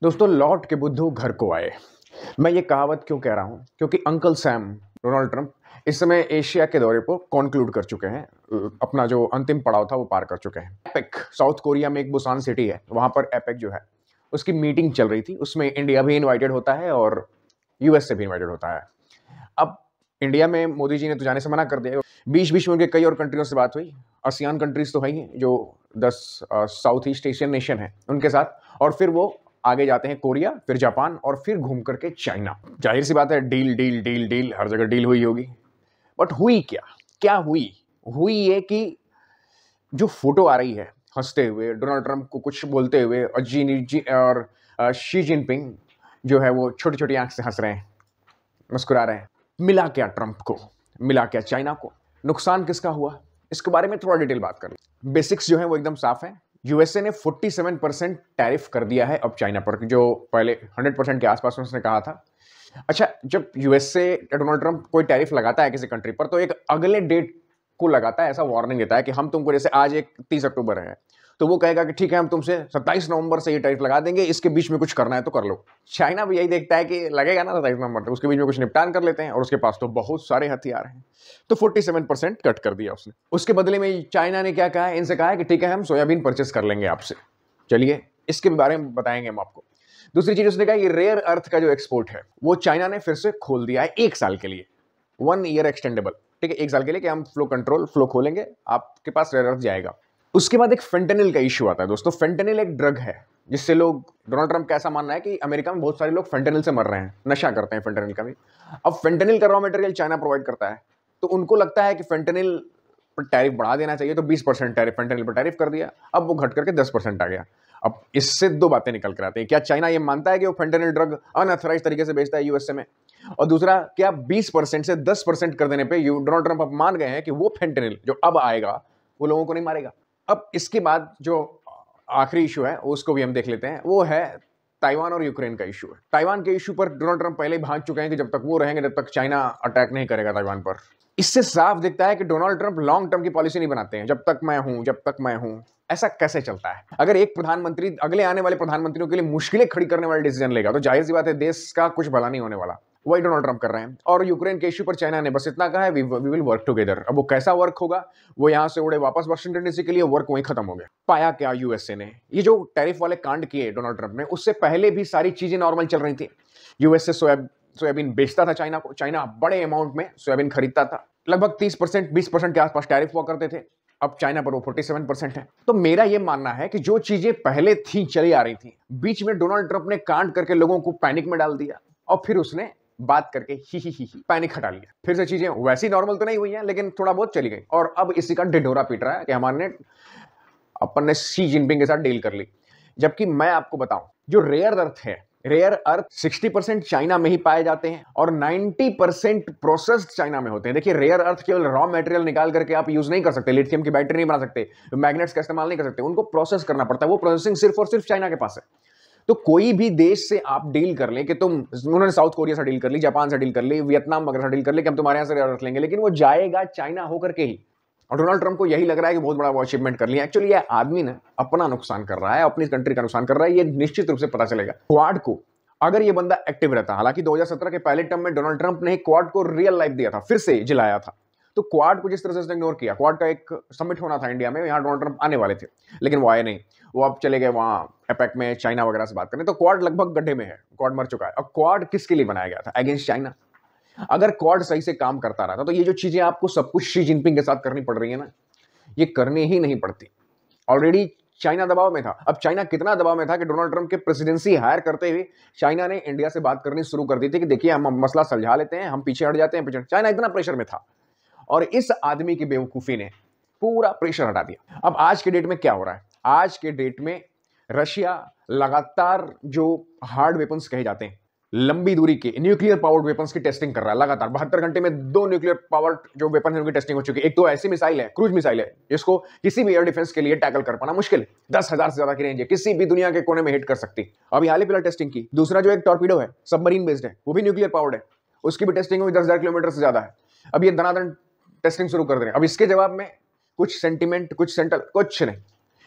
दोस्तों, लौट के बुद्धू घर को आए। मैं ये कहावत क्यों कह रहा हूँ? क्योंकि अंकल सैम डोनाल्ड ट्रंप इस समय एशिया के दौरे को कॉन्क्लूड कर चुके हैं। अपना जो अंतिम पड़ाव था वो पार कर चुके हैं। एपेक साउथ कोरिया में एक बुसान सिटी है, वहां पर एपेक जो है उसकी मीटिंग चल रही थी। उसमें इंडिया भी इन्वाइटेड होता है और यूएस से भी इन्वाइटेड होता है। अब इंडिया में मोदी जी ने तो जाने से मना कर दिया। बीच बीच में उनके कई और कंट्रियों से बात हुई। आसियान कंट्रीज तो है ही, जो 10 साउथ ईस्ट एशियन नेशन है उनके साथ, और फिर वो आगे जाते हैं कोरिया, फिर जापान और फिर घूम करके चाइना। जाहिर सी बात है, डील डील डील डील, हर जगह डील हुई होगी। बट हुई क्या? क्या हुई? हुई ये कि जो फोटो आ रही है हंसते हुए डोनाल्ड ट्रंप को कुछ बोलते हुए, और शी जिनपिंग जो है वो छोटी छोटी आंख से हंस रहे हैं, मुस्कुरा रहे हैं। मिला क्या ट्रंप को? मिला क्या चाइना को? नुकसान किसका हुआ? इसके बारे में थोड़ा डिटेल बात कर लें। बेसिक्स जो है वो एकदम साफ है। यूएसए ने 47% टैरिफ कर दिया है अब चाइना पर, जो पहले 100% के आसपास उसने कहा था। अच्छा, जब यूएसए डोनाल्ड ट्रंप कोई टैरिफ लगाता है किसी कंट्री पर, तो एक अगले डेट को लगाता है, ऐसा वार्निंग देता है कि हम तुमको, जैसे आज एक 30 अक्टूबर है, तो वो कहेगा कि ठीक है, हम तुमसे 27 नवंबर से ये टैरिफ लगा देंगे, इसके बीच में कुछ करना है तो कर लो। चाइना भी यही देखता है कि लगेगा ना 27 नवंबर, तो उसके बीच में कुछ निपटान कर लेते हैं, और उसके पास तो बहुत सारे हथियार हैं। तो 47% कट कर दिया उसने। उसके बदले में चाइना ने क्या कहा है? इनसे कहा है कि ठीक है, हम सोयाबीन परचेस कर लेंगे आपसे। चलिए, इसके बारे में बताएंगे हम आपको। दूसरी चीज उसने कहा, ये रेयर अर्थ का जो एक्सपोर्ट है वो चाइना ने फिर से खोल दिया है 1 साल के लिए। 1 ईयर एक्सटेंडेबल, ठीक है, 1 साल के लिए कि हम फ्लो खोलेंगे, आपके पास रेयर अर्थ जाएगा। उसके बाद एक फेंटेनिल का इश्यू आता है। दोस्तों, फेंटेनिल एक ड्रग है जिससे लोग, डोनाल्ड ट्रंप का ऐसा मानना है कि अमेरिका में बहुत सारे लोग फेंटेनिल से मर रहे हैं, नशा करते हैं फेंटेनिल का भी। अब फेंटेनिल का रॉ मटेरियल चाइना प्रोवाइड करता है, तो उनको लगता है कि फेंटेनिल पर टैरिफ बढ़ा देना चाहिए, तो 20% टैरिफ फेंटेनिल पर टैरिफ कर दिया। अब वो घट करके 10% आ गया। अब इससे 2 बातें निकल कर आती हैं। क्या चाइना ये मानता है कि वो फेंटेनिल ड्रग अनऑथराइज तरीके से बेचता है यूएसए में? और दूसरा, क्या 20% से 10% कर देने पे डोनाल्ड ट्रंप अब मान गए हैं कि वो फेंटेनिल जो अब आएगा वो लोगों को नहीं मारेगा? अब इसके बाद जो आखिरी इशू है उसको भी हम देख लेते हैं। वो है ताइवान और यूक्रेन का इशू है। ताइवान के इशू पर डोनाल्ड ट्रंप पहले ही भाग चुके हैं कि जब तक वो रहेंगे तब तक चाइना अटैक नहीं करेगा ताइवान पर। इससे साफ दिखता है कि डोनाल्ड ट्रंप लॉन्ग टर्म की पॉलिसी नहीं बनाते हैं। जब तक मैं हूं, जब तक मैं हूं, ऐसा कैसे चलता है? अगर एक प्रधानमंत्री अगले आने वाले प्रधानमंत्रियों के लिए मुश्किलें खड़ी करने वाला डिसीजन लेगा, तो जाहिर सी बात है देश का कुछ भला नहीं होने वाला। वही डोनाल्ड ट्रंप कर रहे हैं। और यूक्रेन के इश्यू पर चाइना ने बस इतना कहा है, वी विल वर्क टुगेदर। अब वो कैसा वर्क होगा? वो यहां से उड़े वापस वाशिंगटन डीसी के लिए, वर्क वहीं खत्म हो गया। पाया क्या यूएसए ने? ये जो टैरिफ वाले कांड किए डोनाल्ड ट्रंप ने, उससे पहले भी सारी चीजें नॉर्मल चल रही थी। यूएसए सोयाबीन बेचता था चाइना को, चाइना बड़े अमाउंट में सोयाबीन खरीदता था। लगभग 30% 20% के आसपास टैरिफ हुआ करते थे। अब चाइना पर वो 47% है। तो मेरा ये मानना है कि जो चीजें पहले थी, चली आ रही थी, बीच में डोनाल्ड ट्रंप ने कांड करके लोगों को पैनिक में डाल दिया, और फिर उसने बात करके ही पैनिक हटा लिया। फिर से चीजें वैसी नॉर्मल तो नहीं हुई हैं, लेकिन थोड़ा बहुत चली गई। और अब इसी का ढिढोरा पीट रहा है कि हमारे अपन ने शी जिनपिंग के साथ डील कर ली। जबकि मैं आपको बताऊं, जो रेयर अर्थ है, रेयर अर्थ 60% चाइना में ही पाए जाते हैं और 90% प्रोसेस्ड चाइना में होते हैं। देखिए, रेयर अर्थ केवल रॉ मटेरियल निकाल करके आप यूज नहीं कर सकते, लिथियम की बैटरी नहीं बना सकते, मैग्नेट्स का इस्तेमाल नहीं कर सकते, उनको प्रोसेस करना पड़ता है। वो प्रोसेसिंग सिर्फ और सिर्फ चाइना के पास है। तो कोई भी देश से आप डील कर लें कि तुम, उन्होंने साउथ कोरिया से डील कर ली, जापान से डील कर ली, वियतनाम वगैरह से डील कर ली कि हम तुम्हारे यहां से रेयर अर्थ लेंगे, लेकिन वो जाएगा चाइना होकर के ही। और डोनाल्ड ट्रंप को यही लग रहा है कि बहुत बड़ा वो अचीवमेंट कर लिया। एक्चुअली ये आदमी ना अपना नुकसान कर रहा है, अपनी कंट्री का नुकसान कर रहा है। ये निश्चित रूप से पता चलेगा क्वाड को। अगर ये बंदा एक्टिव रहता, हालांकि 2017 के पहले टर्म में डोनाल्ड ट्रंप ने क्वाड को रियल लाइफ दिया था, फिर से जिलाया था। तो क्वाड को जिस तरह से उसने इग्नोर किया, क्वाड का एक समिट होना था इंडिया में, यहां डोनाल्ड ट्रंप आने वाले थे, लेकिन वो आए नहीं। वो अब चले गए वहां एपेक में चाइना वगैरह से बात करने। तो क्वाड लगभग गड्ढे में है, क्वाड मर चुका है। अब क्वाड किसके लिए बनाया गया था? Against China. अगर क्वाड सही से काम करता रहा तो ये जो चीजें आपको सब कुछ शी जिनपिंग के साथ करनी पड़ रही है ना, ये करनी ही नहीं पड़ती। ऑलरेडी चाइना दबाव में था। अब चाइना कितना दबाव में था कि डोनाल्ड ट्रंप के प्रेसिडेंसी हायर करते हुए चाइना ने इंडिया से बात करनी शुरू कर दी थी कि देखिए, हम मसला सुलझा लेते हैं, हम पीछे हट जाते हैं। चाइना इतना प्रेशर में था, और इस आदमी की बेवकूफी ने पूरा प्रेशर हटा दिया। अब आज के डेट में क्या हो रहा है? आज के डेट में रशिया लगातार जो हार्ड वेपन्स कहे जाते हैं, लंबी दूरी के न्यूक्लियर पावर्ड वेपन्स की टेस्टिंग कर रहा है लगातार। 72 घंटे में 2 न्यूक्लियर पावर्ड जो वेपन है उनकी टेस्टिंग हो चुकी है। एक तो ऐसी मिसाइल है, क्रूज मिसाइल है, जिसको किसी भी एयर डिफेंस के लिए टैकल कर पाना मुश्किल है। 10,000 से ज्यादा की रेंज है, किसी भी दुनिया के कोने में हिट कर सकती। अभी हाल ही फिलहाल टेस्टिंग की। दूसरा जो एक टॉर्पीडो है, सबमरीन बेस्ड है, वो भी न्यूक्लियर पावर्ड है, उसकी भी टेस्टिंग हुई 10,000 किलोमीटर से ज्यादा है। अब ये धनाधन टेस्टिंग शुरू कर दे रहे हैं। अब इसके जवाब में कुछ सेंटीमेंट, कुछ सेंटल, कुछ नहीं।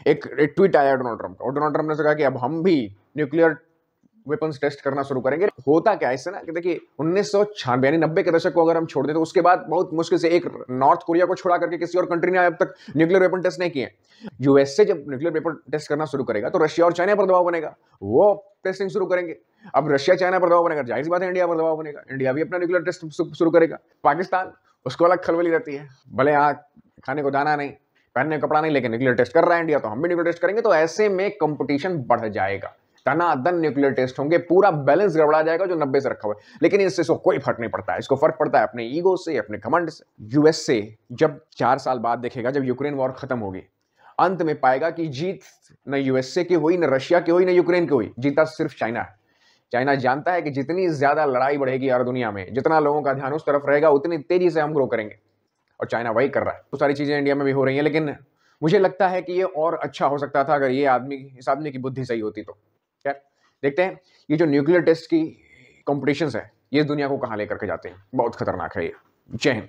एक ट्वीट आया डोनाल्ड ट्रंप का, और डोनाल्ड ट्रंप ने कहा कि अब हम भी न्यूक्लियर वेपन्स टेस्ट करना शुरू करेंगे। होता क्या है इससे ना कि देखिए 1996 यानी 90 के दशक को अगर हम छोड़ दें तो उसके बाद बहुत मुश्किल से एक नॉर्थ कोरिया को छोड़ा करके किसी और कंट्री ने अब तक न्यूक्लियर वेपन टेस्ट नहीं किए। यूएसए जब न्यूक्लियर वेपन टेस्ट करना शुरू करेगा तो रशिया और चाइना पर दबाव बनेगा, वो टेस्टिंग शुरू करेंगे। अब रशिया चाइना पर दबाव बनेगा, जाहिर सी बात है इंडिया पर दबाव बनेगा, इंडिया भी अपना न्यूक्लियर टेस्ट शुरू करेगा। पाकिस्तान, उसको अलग खलबली रहती है, भले यहाँ खाने को दाना नहीं, पहनने का कपड़ा नहीं, लेकिन न्यूक्लियर टेस्ट कर रहा है इंडिया, तो हम भी न्यूक्लियर टेस्ट करेंगे। तो ऐसे में कंपटीशन बढ़ जाएगा, तनादन न्यूक्लियर टेस्ट होंगे, पूरा बैलेंस गड़बड़ा जाएगा जो 90 से रखा हुआ है। लेकिन इससे इसको कोई फर्क नहीं पड़ता है, इसको फर्क पड़ता है अपने ईगो से, अपने घमंड से। यूएसए जब 4 साल बाद देखेगा, जब यूक्रेन वॉर खत्म होगी, अंत में पाएगा कि जीत न यूएसए की हुई, न रशिया की हुई, न यूक्रेन की हुई, जीता सिर्फ चाइना है। चाइना जानता है कि जितनी ज्यादा लड़ाई बढ़ेगी यार दुनिया में, जितना लोगों का ध्यान उस तरफ रहेगा, उतनी तेजी से हम ग्रो करेंगे, और चाइना वही कर रहा है। तो सारी चीजें इंडिया में भी हो रही हैं, लेकिन मुझे लगता है कि ये और अच्छा हो सकता था अगर इस आदमी की बुद्धि सही होती तो। क्या देखते हैं ये जो न्यूक्लियर टेस्ट की कॉम्पिटिशंस है, ये दुनिया को कहां लेकर के जाते हैं। बहुत खतरनाक है ये। जय हिंद।